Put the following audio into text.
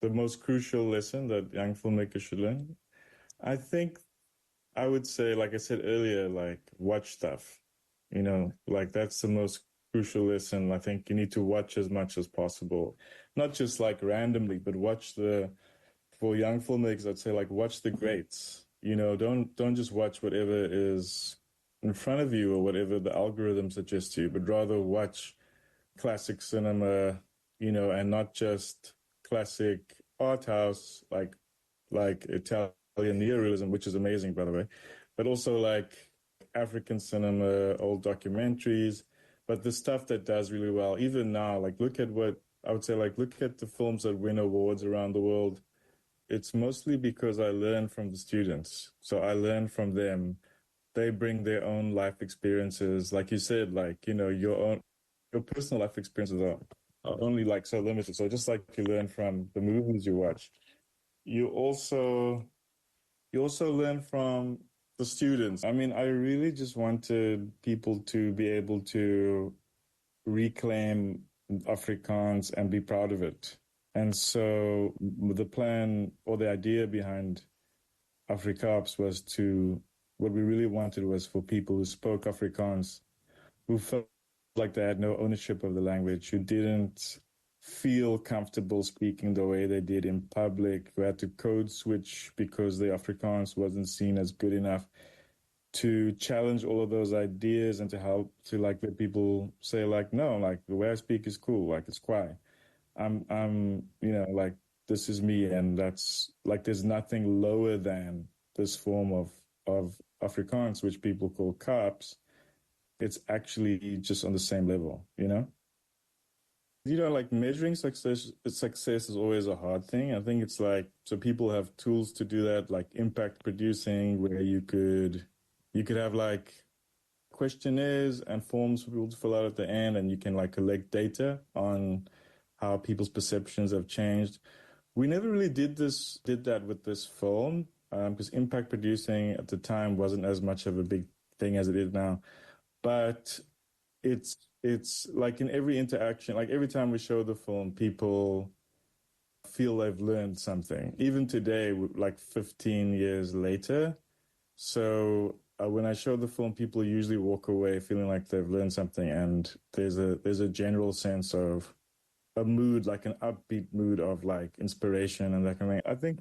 the most crucial lesson that young filmmakers should learn? I think I would say, like I said earlier, like watch stuff. Like that's the most crucial lesson. I think you need to watch as much as possible, not just like randomly, but for young filmmakers, I'd say like watch the greats. Don't just watch whatever is in front of you or whatever the algorithm suggests to you, but rather watch classic cinema, and not just classic art house like Italian neorealism, which is amazing, by the way, but also like African cinema, old documentaries, but the stuff that does really well, even now, like look at what I would say, like look at the films that win awards around the world. It's mostly because I learn from the students. So I learn from them. They bring their own life experiences. Like you said, like, your personal life experiences are only like so limited. So just like you learn from the movies you watch, you also you also learn from the students. I mean, I really just wanted people to be able to reclaim Afrikaans and be proud of it. And so the plan or the idea behind Afrikaaps what we really wanted was for people who spoke Afrikaans, who felt like they had no ownership of the language, who didn't feel comfortable speaking the way they did in public, who had to code switch because the Afrikaans wasn't seen as good enough, to challenge all of those ideas and to help to like let people say like, no, like the way I speak is cool, like it's quiet. Like this is me, and that's like there's nothing lower than this form of Afrikaans, which people call Kaaps. It's actually just on the same level. Like measuring success is always a hard thing. I think it's like, so people have tools to do that, like impact producing, where you could have like questionnaires and forms for people to fill out at the end, and you can like collect data on how people's perceptions have changed. We never really did that with this film, because impact producing at the time wasn't as much of a big thing as it is now. But it's like in every interaction, like every time we show the film, people feel they've learned something. Even today, like 15 years later. So when I show the film, people usually walk away feeling like they've learned something, and there's a general sense of a mood, like an upbeat mood of like inspiration and that kind of thing. I think